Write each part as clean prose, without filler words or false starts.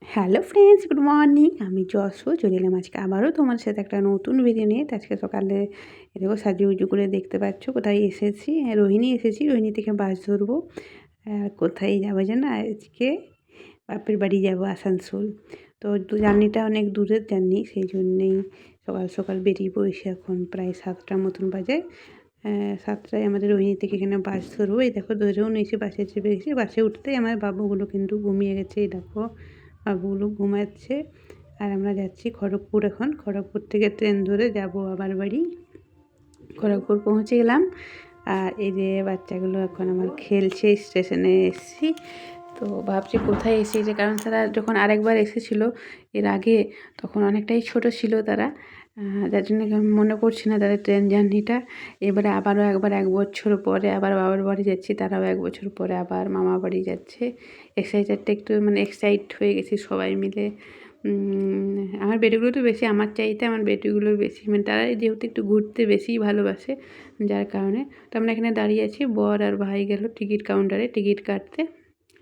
Hello friends, good morning. আমি যশো চলে এলাম আজকে আবারও তোমার সাথে একটা নতুন ভিডিও নিয়ে। তো আজকে সকালে এরকম সাজুগুজু করে দেখতে পাচ্ছ কোথায় এসেছি। রোহিণী এসেছি, রোহিণী থেকে বাস ধরবো। কোথায় যাবো যেন আজকে বাপের বাড়ি যাব আসানসোল। তো জার্নিটা অনেক দূরের জার্নি, সেই জন্যেই সকাল সকাল বেরিয়ে পড়েছি। এখন প্রায় 7টার মতন বাজে। 7টায় আমাদের রোহিণী থেকে এখানে বাস ধরবো। এই দেখো ধরেও নিয়েছি, বাসে চেপে গেছি। বাসে উঠতেই আমার বাবুগুলো কিন্তু ঘুমিয়ে গেছে। এই দেখো বাবুগুলো ঘুমাচ্ছে। আর আমরা যাচ্ছি খড়গপুর। এখন খড়গপুর থেকে ট্রেন ধরে যাব আবার বাড়ি। খড়গপুর পৌঁছে গেলাম। আর এই যে বাচ্চাগুলো এখন আমার খেলছে। স্টেশনে এসেছি, তো ভাবছি কোথায় এসেছে, কারণ তারা যখন আরেকবার এসেছিলো এর আগে, তখন অনেকটাই ছোট ছিল তারা, যার জন্য মনে পড়ছে না তাদের ট্রেন জার্নিটা। এবারে আবারও একবার 1 বছর পরে আবার বাবার বাড়ি যাচ্ছি, তারাও 1 বছর পরে আবার মামা বাড়ি যাচ্ছে। এক্সাইটেডটা একটু এক্সাইট হয়ে গেছি সবাই মিলে। আমার বেটিগুলো তো বেশি, আমার চাইতে আমার বেটিগুলো বেশি, তারা যেহেতু একটু ঘুরতে বেশিই ভালোবাসে, যার কারণে। তো আমরা এখানে দাঁড়িয়ে আছি, বর আর ভাই গেল টিকিট কাউন্টারে টিকিট কাটতে।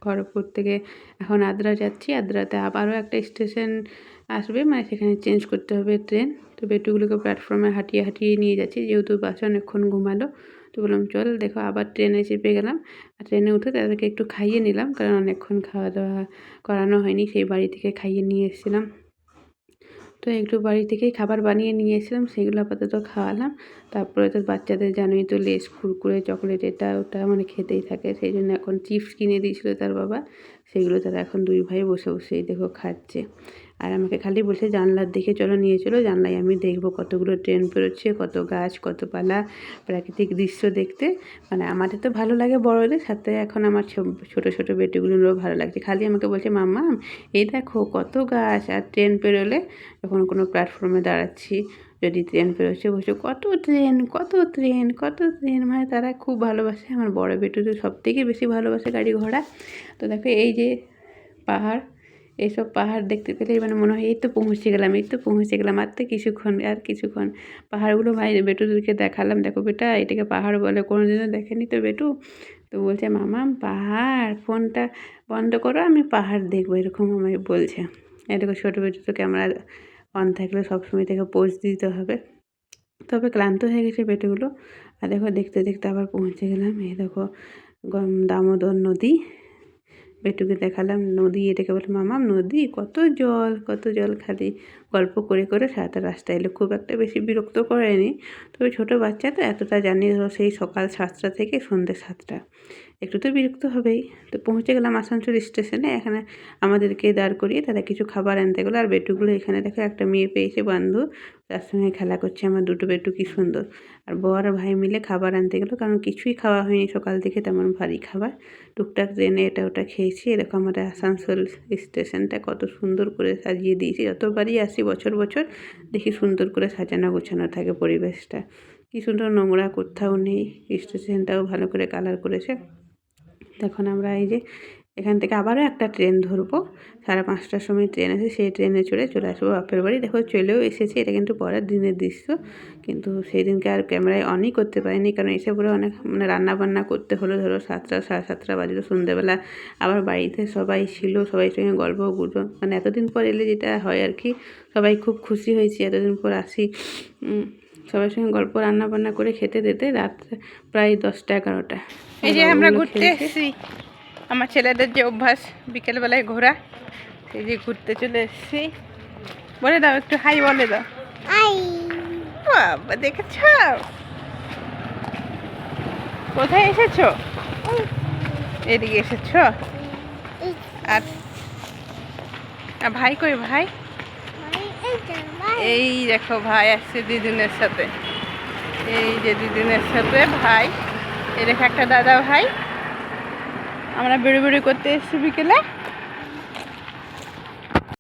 খড়গপুর থেকে এখন আদ্রা যাচ্ছি। আদ্রাতে আবারও একটা স্টেশন আসবে, সেখানে চেঞ্জ করতে হবে ট্রেন। তো বেটুগুলোকে প্ল্যাটফর্মে হাঁটিয়ে হাঁটিয়ে নিয়ে যাচ্ছি, যেহেতু বাসে অনেকক্ষণ ঘুমালো। তো বললাম চল, দেখো আবার ট্রেনে চেপে গেলাম। আর ট্রেনে উঠে তাদেরকে একটু খাইয়ে নিলাম, কারণ অনেকক্ষণ খাওয়া দাওয়া করানো হয়নি, সেই বাড়ি থেকে খাইয়ে নিয়ে এসেছিলাম। তো একটু বাড়ি থেকেই খাবার বানিয়ে নিয়ে এসেছিলাম, সেগুলো আপাতত খাওয়ালাম। তারপরে তো বাচ্চাদের জানোই তো, লেস, কুরকুরে, চকলেট এটা ওটা খেতেই থাকে। সেই জন্য এখন চিপস কিনে দিয়েছিলো তার বাবা, সেগুলো তারা এখন দুই ভাই বসে বসেই দেখো খাচ্ছে। আর আমাকে খালি বলছে জানলার দিকে চলো, নিয়ে চলো, জানলায় আমি দেখবো কতগুলো ট্রেন বেরোচ্ছে, কত গাছ, কত পালা, প্রাকৃতিক দৃশ্য দেখতে। আমাদের তো ভালো লাগে বড়দের সাথে, এখন আমার ছোটো ছোটো বেটিগুলোরও ভালো লাগছে। খালি আমাকে বলছে মাম্মা এই দেখো কত গাছ, আর ট্রেন পেরোলে, যখন কোনো প্ল্যাটফর্মে দাঁড়াচ্ছি, যদি ট্রেন পেরোচ্ছে বলছে কত ট্রেন, কত ট্রেন, কত ট্রেন। তারা খুব ভালোবাসে। আমার বড় বেটু তো সবথেকে বেশি ভালোবাসে গাড়ি ঘোড়া। তো দেখো এই যে পাহাড়, এইসব পাহাড় দেখতে পেলেই মনে হয় এই তো পৌঁছে গেলাম, এই তো পৌঁছে গেলাম, আর তো কিছুক্ষণ, আর কিছুক্ষণ। পাহাড়গুলো বেটুদেরকে দেখালাম, দেখো বেটা এটাকে পাহাড় বলে, কোনোদিনও দেখেনি তো বেটু। তো বলছে মামা পাহাড়, ফোনটা বন্ধ করো, আমি পাহাড় দেখবো, এরকম আমায় বলছে। এরকম ছোটো বেটু তো ক্যামেরা অন থাকলে সবসময় থেকে পোজ দিতে হবে। তবে ক্লান্ত হয়ে গেছে বেটুগুলো। আর দেখো দেখতে দেখতে আবার পৌঁছে গেলাম। এই দেখো দামোদর নদী। বেটুকে দেখালাম নদী, এটাকে বলে মামা নদী, কত জল, কত জল। খালি গল্প করে করে সারাটা রাস্তা এলো, খুব একটা বেশি বিরক্ত করেনি। তবে ছোটো বাচ্চা তো এতটা জানি, সেই সকাল 7টা থেকে সন্ধ্যে 7টা, একটু তো বিরক্ত হবেই। তো পৌঁছে গেলাম আসানসোল স্টেশনে। এখানে আমাদেরকে দাঁড় করিয়ে তারা কিছু খাবার আনতে গেলো। আর বেটুগুলো এখানে দেখো একটা মেয়ে পেয়েছে বন্ধু, তার সঙ্গে খেলা করছে। আমার দুটো বেটু কি সুন্দর। আর বর আর ভাই মিলে খাবার আনতে গেলো, কারণ কিছুই খাওয়া হয়নি সকাল থেকে তেমন ভারী খাবার। টুকটাক ট্রেনে এটা ওটা খেয়েছি। এরকম আমাদের আসানসোল স্টেশনটা কত সুন্দর করে সাজিয়ে দিয়েছি। যতবারই আসি বছর বছর দেখি সুন্দর করে সাজানো গোছানো থাকে পরিবেশটা। কি সুন্দর, নোংরা কোথাও নেই। স্টেশনটাও ভালো করে কালার করেছে। তখন আমরা এই যে এখান থেকে আবারও একটা ট্রেন ধরবো, 5:30টার সময় ট্রেন আছে, সেই ট্রেনে চলে আসবো বাপের বাড়ি। দেখো চলেও এসেছি, এটা কিন্তু পরের দিনের দৃশ্য। কিন্তু সেই দিনকে আর ক্যামেরায় অনই করতে পারিনি, কারণ এসে পরে অনেক রান্না বান্না করতে হলো। ধরো 7টা 7:30 বাজলো সন্ধ্যেবেলা। আবার বাড়িতে সবাই ছিল, সবাই সঙ্গে গল্প গুজব, এতদিন পর এলে যেটা হয় আর কি, সবাই খুব খুশি হয়েছি এতদিন পর আসি। সবার সঙ্গে গল্প, রান্না বান্না করে খেতে দিতে রাত প্রায় 10টা 11টা। এই যে আমরা ঘুরতে এসেছি, আমার ছেলেদের যে অভ্যাস বিকেলবেলায় ঘোরা, সেই যে ঘুরতে চলে এসেছি। বলে দাও একটু হাই বলে দাও। বাবা দেখেছ কোথায় এসেছো? এদিকে এসেছো। আর ভাই কই ভাই? এই দেখো ভাই আসছে দিদুনের সাথে। এই যে দিদুনের সাথে ভাই, এই দেখো একটা দাদা ভাই। আমরা বেড়ে করতে এসেছি বিকেলে।